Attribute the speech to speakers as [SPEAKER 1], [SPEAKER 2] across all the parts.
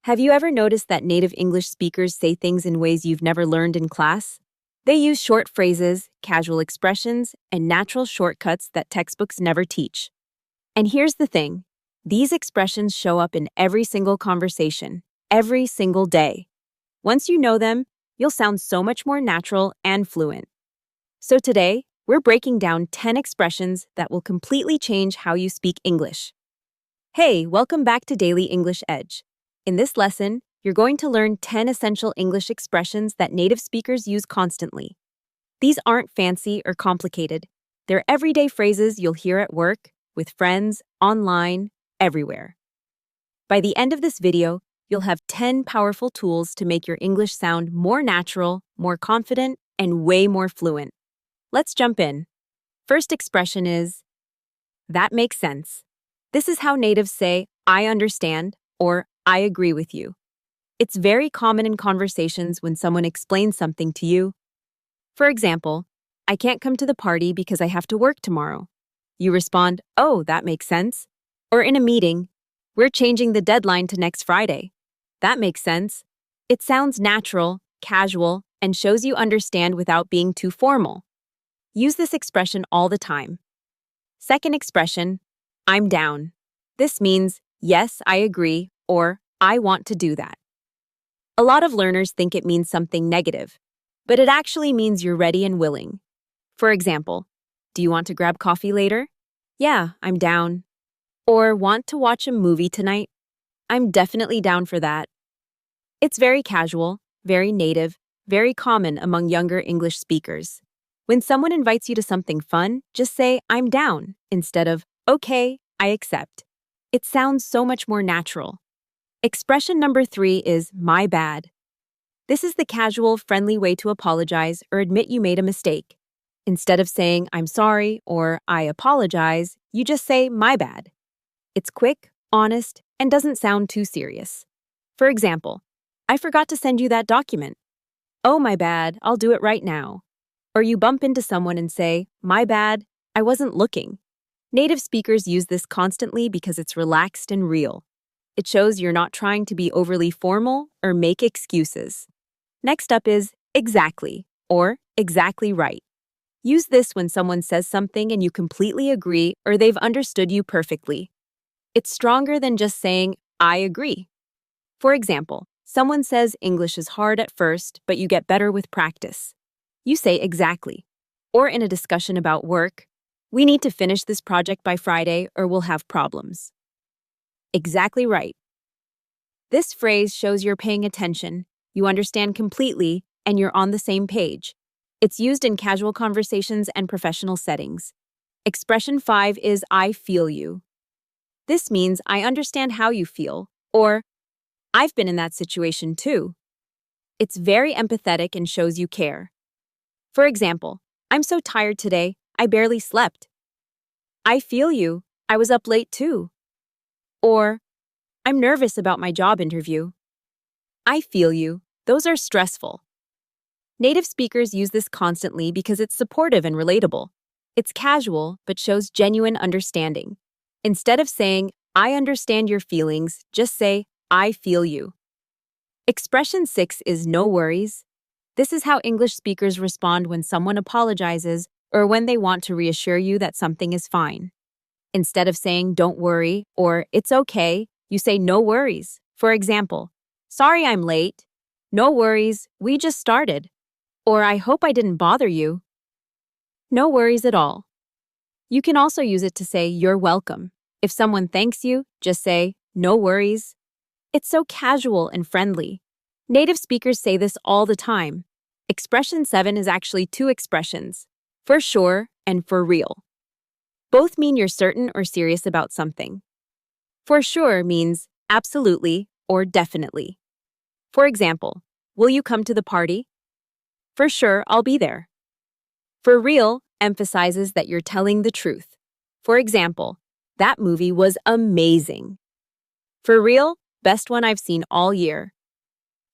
[SPEAKER 1] Have you ever noticed that native English speakers say things in ways you've never learned in class? They use short phrases, casual expressions, and natural shortcuts that textbooks never teach. And here's the thing, these expressions show up in every single conversation, every single day. Once you know them, you'll sound so much more natural and fluent. So today, we're breaking down 10 expressions that will completely change how you speak English. Hey, welcome back to Daily English Edge. In this lesson, you're going to learn 10 essential English expressions that native speakers use constantly. These aren't fancy or complicated. They're everyday phrases you'll hear at work, with friends, online, everywhere. By the end of this video, you'll have 10 powerful tools to make your English sound more natural, more confident, and way more fluent. Let's jump in. First expression is, that makes sense. This is how natives say, I understand, or I agree with you. It's very common in conversations when someone explains something to you. For example, I can't come to the party because I have to work tomorrow. You respond, oh, that makes sense. Or in a meeting, we're changing the deadline to next Friday. That makes sense. It sounds natural, casual, and shows you understand without being too formal. Use this expression all the time. Second expression, I'm down. This means, yes, I agree, or I want to do that. A lot of learners think it means something negative, but it actually means you're ready and willing. For example, do you want to grab coffee later? Yeah, I'm down. Or want to watch a movie tonight? I'm definitely down for that. It's very casual, very native, very common among younger English speakers. When someone invites you to something fun, just say, I'm down, instead of, okay, I accept. It sounds so much more natural. Expression number 3 is, my bad. This is the casual, friendly way to apologize or admit you made a mistake. Instead of saying, I'm sorry, or I apologize, you just say, my bad. It's quick, honest, and doesn't sound too serious. For example, I forgot to send you that document. Oh, my bad, I'll do it right now. Or you bump into someone and say, my bad, I wasn't looking. Native speakers use this constantly because it's relaxed and real. It shows you're not trying to be overly formal or make excuses. Next up is exactly, or exactly right. Use this when someone says something and you completely agree or they've understood you perfectly. It's stronger than just saying, I agree. For example, someone says English is hard at first, but you get better with practice. You say exactly. Or in a discussion about work, we need to finish this project by Friday or we'll have problems. Exactly right. This phrase shows you're paying attention, you understand completely, and you're on the same page. It's used in casual conversations and professional settings. Expression 5 is I feel you. This means I understand how you feel, or I've been in that situation too. It's very empathetic and shows you care. For example, I'm so tired today, I barely slept. I feel you, I was up late too. Or, I'm nervous about my job interview. I feel you, those are stressful. Native speakers use this constantly because it's supportive and relatable. It's casual, but shows genuine understanding. Instead of saying, I understand your feelings, just say, I feel you. Expression 6 is no worries. This is how English speakers respond when someone apologizes or when they want to reassure you that something is fine. Instead of saying, don't worry, or it's okay, you say no worries. For example, sorry I'm late. No worries, we just started. Or I hope I didn't bother you. No worries at all. You can also use it to say you're welcome. If someone thanks you, just say no worries. It's so casual and friendly. Native speakers say this all the time. Expression 7 is actually 2 expressions, for sure and for real. Both mean you're certain or serious about something. For sure means absolutely or definitely. For example, will you come to the party? For sure, I'll be there. For real emphasizes that you're telling the truth. For example, that movie was amazing. For real, best one I've seen all year.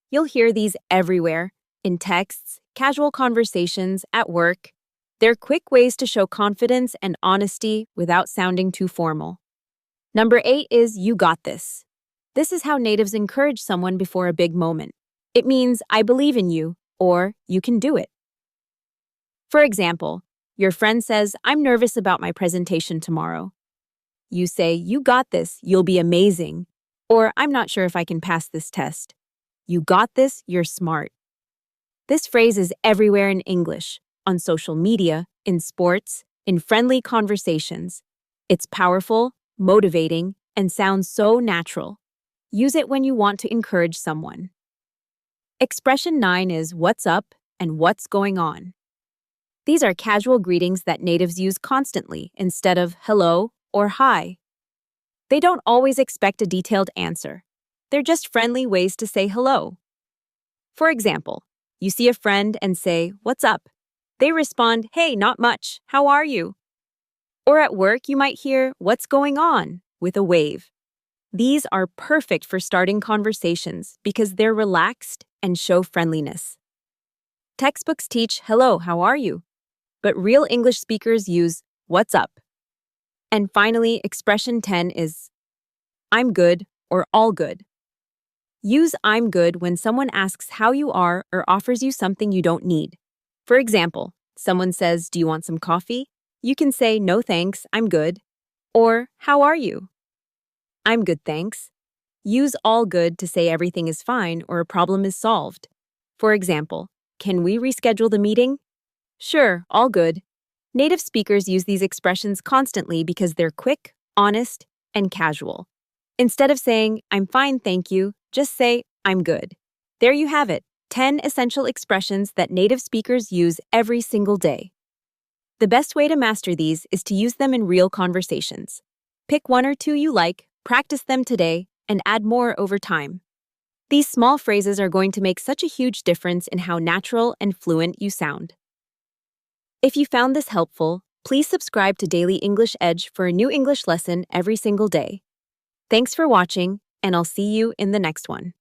[SPEAKER 1] You'll hear these everywhere, in texts, casual conversations, at work. They're quick ways to show confidence and honesty without sounding too formal. Number 8 is you got this. This is how natives encourage someone before a big moment. It means, I believe in you, or you can do it. For example, your friend says, I'm nervous about my presentation tomorrow. You say, you got this, you'll be amazing. Or, I'm not sure if I can pass this test. You got this, you're smart. This phrase is everywhere in English, on social media, in sports, in friendly conversations. It's powerful, motivating, and sounds so natural. Use it when you want to encourage someone. Expression 9 is what's up and what's going on. These are casual greetings that natives use constantly instead of hello or hi. They don't always expect a detailed answer. They're just friendly ways to say hello. For example, you see a friend and say, what's up? They respond, hey, not much, how are you? Or at work, you might hear, what's going on? With a wave. These are perfect for starting conversations because they're relaxed and show friendliness. Textbooks teach, hello, how are you? But real English speakers use, what's up? And finally, expression 10 is, I'm good or all good. Use I'm good when someone asks how you are or offers you something you don't need. For example, someone says, do you want some coffee? You can say, no thanks, I'm good. Or, how are you? I'm good, thanks. Use all good to say everything is fine or a problem is solved. For example, can we reschedule the meeting? Sure, all good. Native speakers use these expressions constantly because they're quick, honest, and casual. Instead of saying, I'm fine, thank you, just say, I'm good. There you have it, 10 essential expressions that native speakers use every single day. The best way to master these is to use them in real conversations. Pick one or two you like, practice them today, and add more over time. These small phrases are going to make such a huge difference in how natural and fluent you sound. If you found this helpful, please subscribe to Daily English Edge for a new English lesson every single day. Thanks for watching, and I'll see you in the next one.